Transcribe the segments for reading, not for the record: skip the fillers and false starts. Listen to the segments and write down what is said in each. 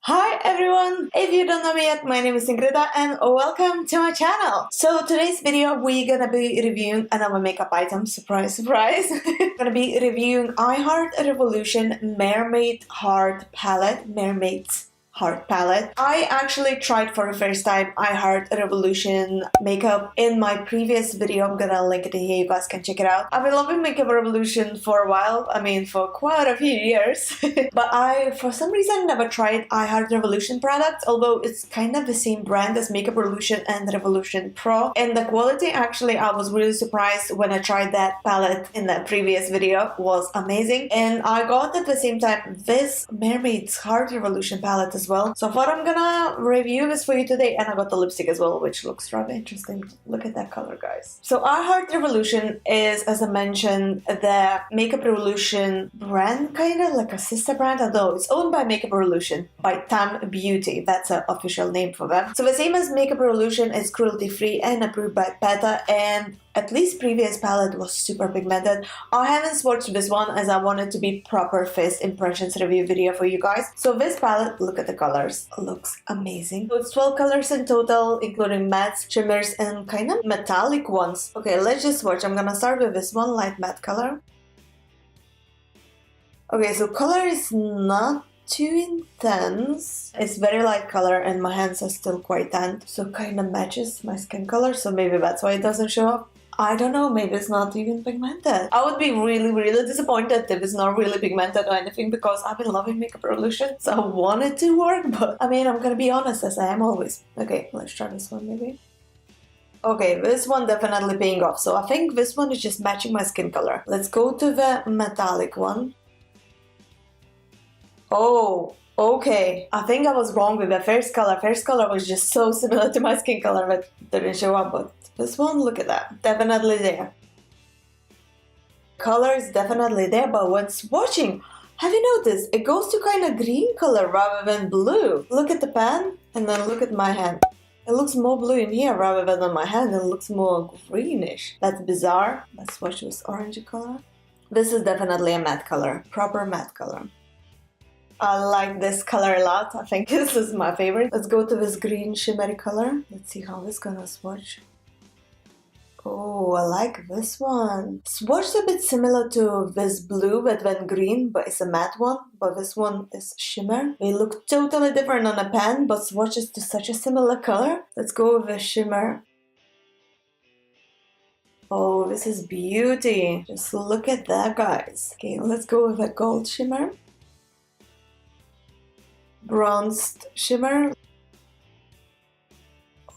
Hi everyone! If you don't know me yet, my name is Ingrida and welcome to my channel. So today's video we're gonna be reviewing another makeup item, surprise surprise. Gonna be reviewing I Heart Revolution Mermaid Heart Palette, Mermaid's Heart Palette. I actually tried for the first time I Heart Revolution makeup in my previous video. I'm gonna link it in here, you guys can check it out. I've been loving Makeup Revolution for a while, I mean for quite a few years. But I, for some reason, never tried I Heart Revolution products, although it's kind of the same brand as Makeup Revolution and Revolution Pro. And the quality, actually, I was really surprised when I tried that palette in that previous video, was amazing. And I got at the same time this Mermaid's Heart Revolution palette as well. So I thought I'm gonna review this for you today, and I got the lipstick as well, which looks rather interesting. Look at that color, guys. So I Heart Revolution is, as I mentioned, the Makeup Revolution brand, kind of like a sister brand, although it's owned by Makeup Revolution, by Tam Beauty. That's an official name for them. So the same as Makeup Revolution, is cruelty-free and approved by PETA, and at least previous palette was super pigmented. I haven't swatched this one as I wanted to be proper first impressions review video for you guys. So this palette, look at the colors, looks amazing. So it's 12 colors in total, including mattes, shimmers, and kind of metallic ones. Okay, let's just swatch. I'm gonna start with this one, light matte color. Okay, so color is not too intense. It's very light color and my hands are still quite tan, so kind of matches my skin color, so maybe that's why it doesn't show up. I don't know, maybe it's not even pigmented. I would be really disappointed if it's not really pigmented or anything, because I've been loving Makeup Revolution, so I want it to work, but I mean, I'm gonna be honest, as I am always. Okay, let's try this one maybe. Okay, this one definitely paying off, so I think this one is just matching my skin color. Let's go to the metallic one. Oh, okay. I think I was wrong with the first color. First color was just so similar to my skin color that didn't show up, but this one, look at that. Definitely there. Color is definitely there, but when swatching, have you noticed? It goes to kind of green color rather than blue. Look at the pan and then look at my hand. It looks more blue in here rather than on my hand. It looks more greenish. That's bizarre. Let's swatch this orangey color. This is definitely a matte color. Proper matte color. I like this color a lot. I think this is my favorite. Let's go to this green shimmery color. Let's see how this gonna swatch. Oh, I like this one. Swatched a bit similar to this blue but then green, but it's a matte one. But this one is shimmer. They look totally different on a pan, but swatches to such a similar color. Let's go with the shimmer. Oh, this is beauty. Just look at that, guys. Okay, let's go with a gold shimmer. Bronzed shimmer.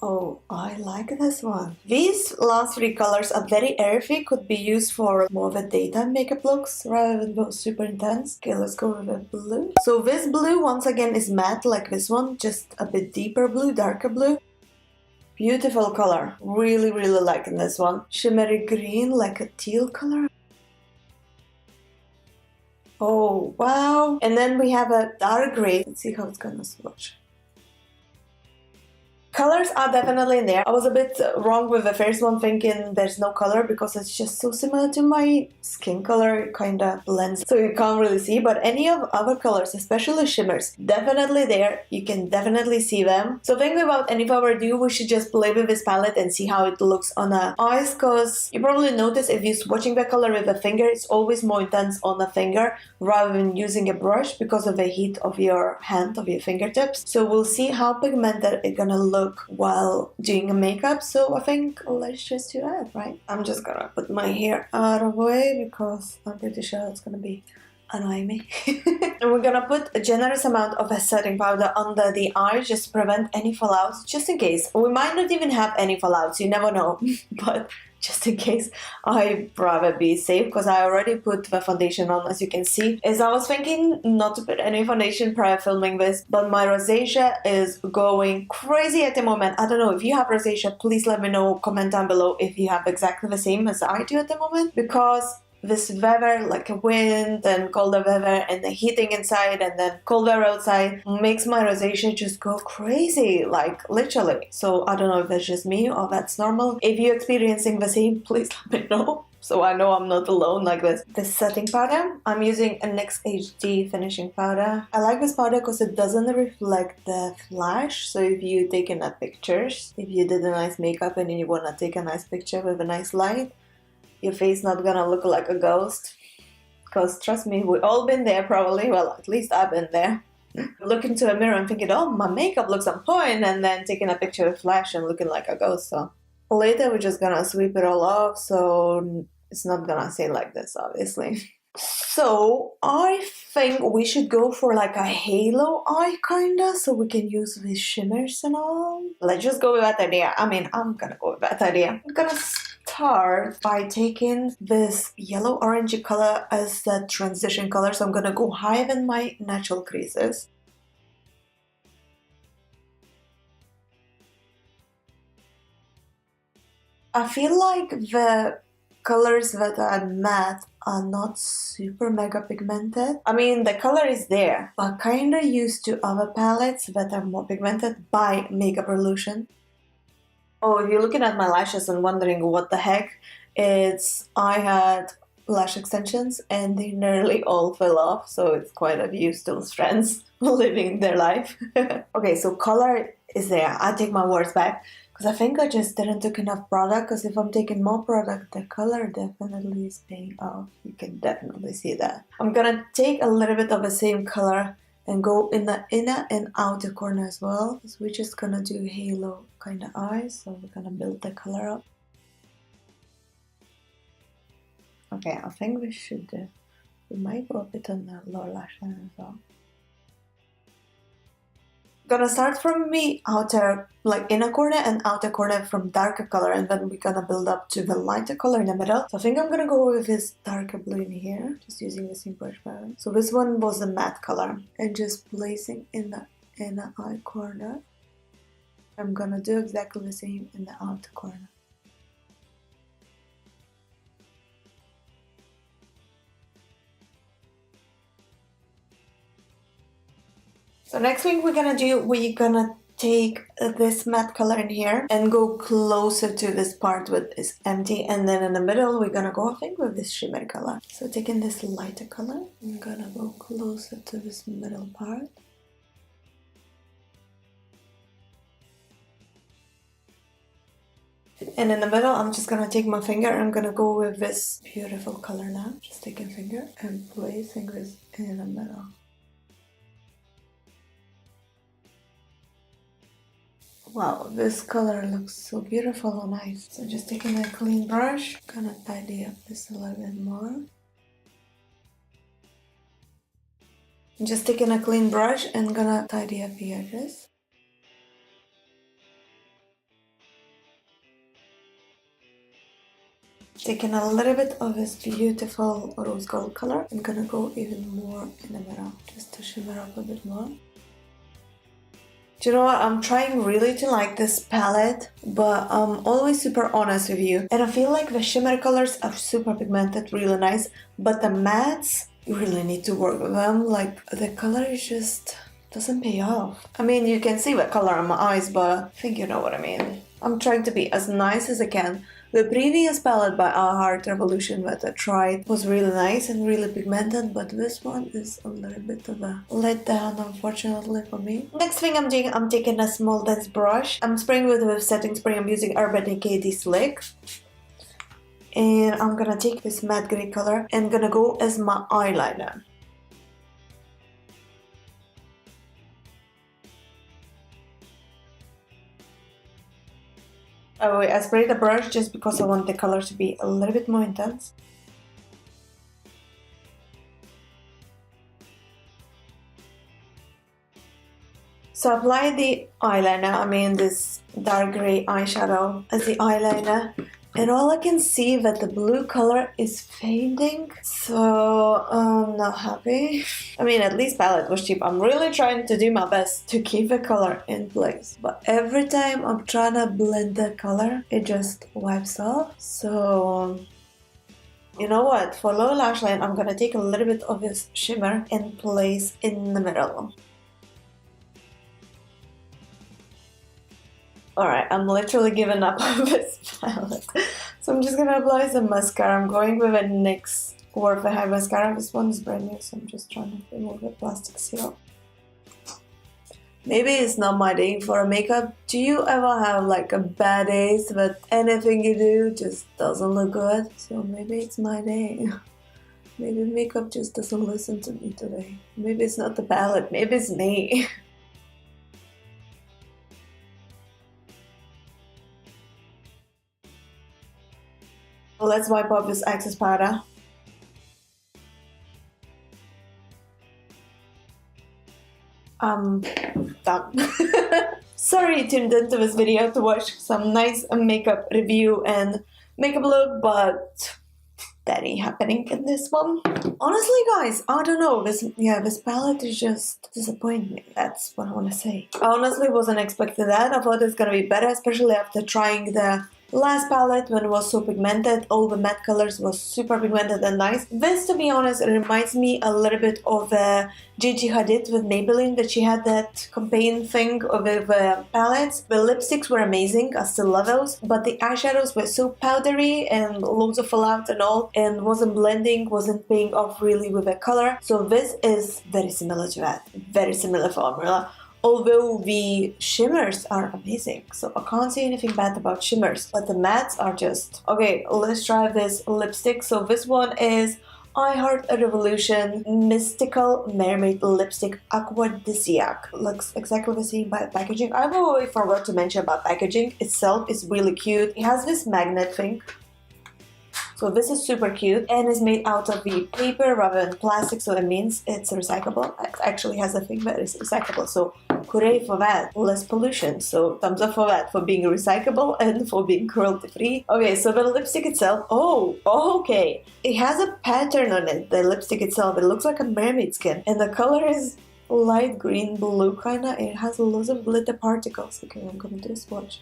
Oh, I like this one. These last three colors are very earthy, could be used for more of a daytime makeup looks rather than go super intense. Okay, let's go with the blue. So this blue once again is matte like this one, just a bit deeper blue, darker blue. Beautiful color. Really liking this one. Shimmery green like a teal color. Oh, wow. And then we have a dark gray. Let's see how it's gonna swatch. Colors are definitely in there. I was a bit wrong with the first one, thinking there's no color because it's just so similar to my skin color. It kind of blends, so you can't really see. But any of other colors, especially shimmers, definitely there. You can definitely see them. So I think without any further ado, we should just play with this palette and see how it looks on the eyes. Because you probably notice if you're swatching the color with a finger, it's always more intense on a finger rather than using a brush because of the heat of your hand, of your fingertips. So we'll see how pigmented it's gonna look while doing a makeup. So I think let's just do that, right? I'm just gonna put my hair out of the way because I'm pretty sure it's gonna be annoying me. And we're gonna put a generous amount of a setting powder under the eye just to prevent any fallouts, just in case. We might not even have any fallouts, you never know. But just in case, I'd rather be safe because I already put the foundation on, as you can see. As I was thinking not to put any foundation prior filming this, but my rosacea is going crazy at the moment. I don't know, if you have rosacea, please let me know, comment down below if you have exactly the same as I do at the moment, because this weather, like a wind and colder weather and the heating inside and then colder outside, makes my rosacea just go crazy, like literally. So I don't know if that's just me or that's normal. If you're experiencing the same, please let me know, so I know I'm not alone like this. This setting powder, I'm using a NYX HD finishing powder. I like this powder because it doesn't reflect the flash. So if you taking a pictures, if you did a nice makeup and you want to take a nice picture with a nice light, your face not gonna look like a ghost. Because trust me, we all been there probably. Well, at least I've been there. Look into a mirror and thinking, oh, my makeup looks on point, and then taking a picture with flash and looking like a ghost. So later we're just gonna sweep it all off, so it's not gonna stay like this, obviously. So I think we should go for like a halo eye kinda, so we can use these shimmers and all. Let's just go with that idea. I mean, I'm gonna go with that idea. I'm gonna start by taking this yellow orangey color as the transition color, so I'm gonna go higher than my natural creases. I feel like the colors that are matte are not super mega pigmented. I mean, the color is there, but kinda used to other palettes that are more pigmented by Makeup Revolution. Oh, if you're looking at my lashes and wondering what the heck, I had lash extensions and they nearly all fell off, so it's quite a few still strands living their life. Okay, so color is there. I take my words back. Because I think I just didn't take enough product, because if I'm taking more product, the color definitely is paying off. You can definitely see that. I'm gonna take a little bit of the same color and go in the inner and outer corner as well. Because we're just gonna do halo kind of eyes, so we're gonna build the color up. Okay, I think we might go a bit on the lower lash line as well. Gonna start from the outer, like inner corner and outer corner from darker color, and then we're gonna build up to the lighter color in the middle. So I think I'm gonna go with this darker blue in here, just using the same brush pattern. So this one was the matte color, and just placing in the inner eye corner. I'm gonna do exactly the same in the outer corner. So next thing we're gonna take this matte color in here and go closer to this part with is empty, and then in the middle we're gonna go, I think, with this shimmer color. So taking this lighter color, I'm gonna go closer to this middle part. And in the middle, I'm just gonna take my finger and I'm gonna go with this beautiful color now. Just taking finger and placing this in the middle. Wow, this color looks so beautiful and nice. So just taking a clean brush, gonna tidy up this a little bit more. Just taking a clean brush and gonna tidy up the edges. Taking a little bit of this beautiful rose gold color, I'm gonna go even more in the middle, just to shimmer up a bit more. Do you know what? I'm trying really to like this palette, but I'm always super honest with you. And I feel like the shimmer colors are super pigmented, really nice, but the mattes, you really need to work with them. Like, the color is just doesn't pay off. I mean, you can see the color on my eyes, but I think you know what I mean. I'm trying to be as nice as I can. The previous palette by Art Revolution that I tried was really nice and really pigmented, but this one is a little bit of a letdown, unfortunately, for me. Next thing I'm doing, I'm taking a small dense brush. I'm spraying with setting spray. I'm using Urban Decay Slick. And I'm gonna take this matte gray color and gonna go as my eyeliner. Oh wait, I sprayed the brush just because I want the color to be a little bit more intense. So apply the eyeliner, I mean this dark gray eyeshadow as the eyeliner. And all I can see that the blue color is fading, so I'm not happy. I mean, at least palette was cheap. I'm really trying to do my best to keep the color in place. But every time I'm trying to blend the color, it just wipes off. So You know what? For lower lash line, I'm gonna take a little bit of this shimmer and place in the middle. Alright, I'm literally giving up on this palette. So I'm just gonna apply some mascara. I'm going with a NYX Worth a High mascara. This one is brand new, so I'm just trying to remove the plastic seal. Maybe it's not my day for a makeup. Do you ever have like a bad day that anything you do just doesn't look good? So maybe it's my day. Maybe makeup just doesn't listen to me today. Maybe it's not the palette, maybe it's me. Well, let's wipe off this excess powder. Done. Sorry you tuned into this video to watch some nice makeup review and makeup look, but that ain't happening in this one. Honestly, guys, I don't know. This palette is just disappointing me. That's what I want to say. I honestly wasn't expecting that. I thought it's gonna be better, especially after trying the last palette when it was so pigmented. All the matte colors was super pigmented and nice. This, to be honest, it reminds me a little bit of Gigi Hadid with Maybelline, that she had that campaign thing with palettes. The lipsticks were amazing, I still love those, but the eyeshadows were so powdery and loads of fallout and all, and wasn't blending, wasn't paying off really with the color. So this is very similar to that, very similar formula. Although the shimmers are amazing, so I can't say anything bad about shimmers, but the mattes are just... Okay, let's try this lipstick. So this one is I Heart a Revolution Mystical Mermaid Lipstick Aquadisiac. Looks exactly the same by packaging. I probably forgot to mention about packaging itself. Is really cute. It has this magnet thing. So this is super cute and is made out of the paper rather than plastic, so it means it's recyclable. It actually has a thing that is recyclable, so hooray for that. Less pollution, so thumbs up for that, for being recyclable and for being cruelty free. Okay, so the lipstick itself, okay. It has a pattern on it, the lipstick itself. It looks like a mermaid skin and the color is light green blue kinda. It has loads of glitter particles. Okay, I'm gonna do a swatch.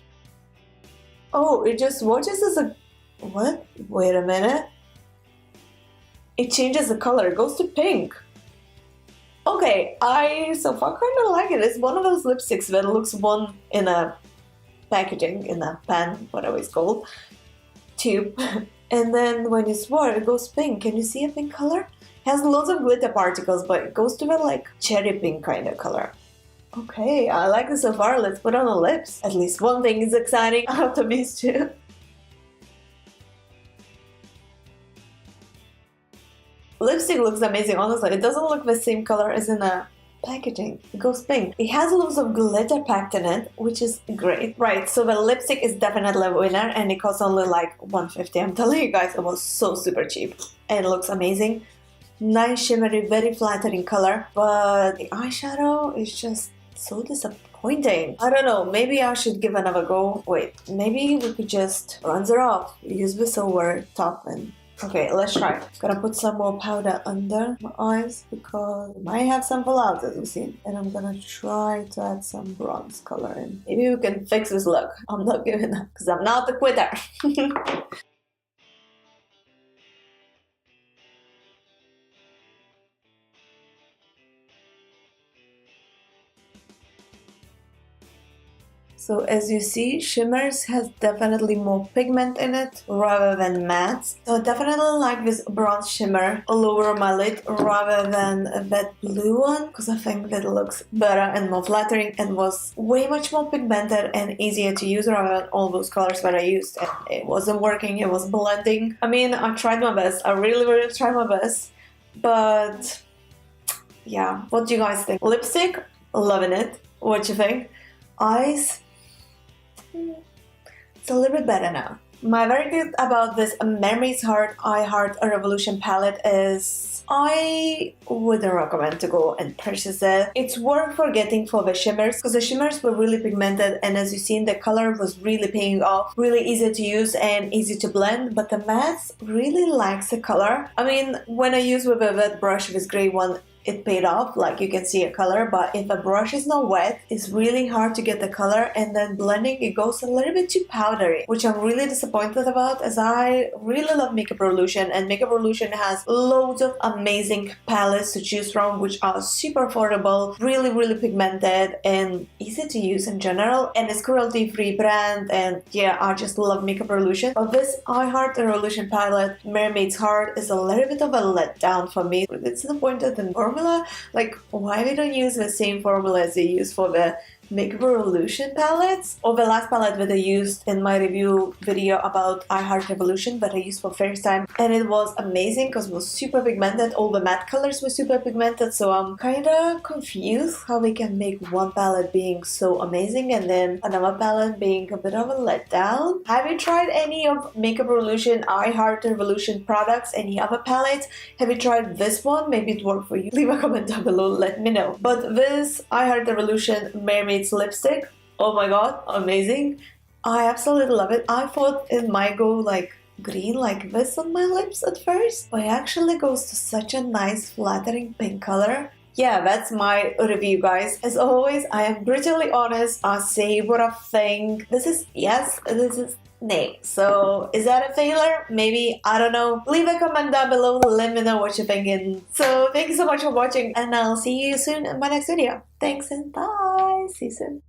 Oh, it just swatches as a... What? Wait a minute. It changes the color. It goes to pink. Okay, I so far kind of like it. It's one of those lipsticks that looks one in a packaging, in a pan, whatever it's called, tube. And then when you swirl, it goes pink. Can you see a pink color? It has lots of glitter particles, but it goes to the like cherry pink kind of color. Okay, I like it so far. Let's put on the lips. At least one thing is exciting out of these two. Lipstick looks amazing, honestly. It doesn't look the same color as in a packaging. It goes pink. It has loads of glitter packed in it, which is great. Right, so the lipstick is definitely a winner and it costs only like $150. I'm telling you guys, it was so super cheap. And it looks amazing. Nice shimmery, very flattering color. But the eyeshadow is just so disappointing. I don't know, maybe I should give another go. Wait, maybe we could just rinse it off. Use this over top and... Okay, let's try. Gonna put some more powder under my eyes because I might have some fallout, as we've seen. And I'm gonna try to add some bronze color in. Maybe we can fix this look. I'm not giving up because I'm not a quitter. So as you see, shimmers has definitely more pigment in it rather than mattes. So I definitely like this bronze shimmer all over my lid rather than that blue one, because I think that looks better and more flattering and was way much more pigmented and easier to use rather than all those colors that I used. And it wasn't working, it was blending. I mean, I tried my best. I really tried my best. But yeah, what do you guys think? Lipstick, loving it. What do you think? Eyes, it's a little bit better now. My verdict about this Mermaid's Heart I Heart a Revolution palette is I wouldn't recommend to go and purchase it. It's worth forgetting for the shimmers because the shimmers were really pigmented and as you've seen the color was really paying off. Really easy to use and easy to blend, but the mattes really likes the color. I mean, when I use with a wet brush, this grey one, it paid off, like you can see a color. But if a brush is not wet, it's really hard to get the color, and then blending it goes a little bit too powdery, which I'm really disappointed about, as I really love Makeup Revolution, and Makeup Revolution has loads of amazing palettes to choose from, which are super affordable, really pigmented, and easy to use in general, and it's cruelty-free brand. And yeah, I just love Makeup Revolution. But this I Heart Revolution palette, Mermaid's Heart, is a little bit of a letdown for me. It's the point of the formula, like why we don't use the same formula as they use for the Makeup Revolution palettes, or the last palette that I used in my review video about I Heart Revolution, that I used for first time, and it was amazing because it was super pigmented. All the matte colors were super pigmented, so I'm kinda confused how we can make one palette being so amazing and then another palette being a bit of a letdown. Have you tried any of Makeup Revolution, I Heart Revolution products, any other palettes? Have you tried this one? Maybe it worked for you. Leave a comment down below, let me know. But this I Heart Revolution Mermaid lipstick, oh my god, amazing. I absolutely love it. I thought it might go like green like this on my lips at first, but it actually goes to such a nice flattering pink color. Yeah, that's my review, guys. As always, I am brutally honest. I say what I think. This is yes, this is nay. So is that a failure? Maybe, I don't know. Leave a comment down below, let me know what you're thinking. So thank you so much for watching, and I'll see you soon in my next video. Thanks and bye. See you soon.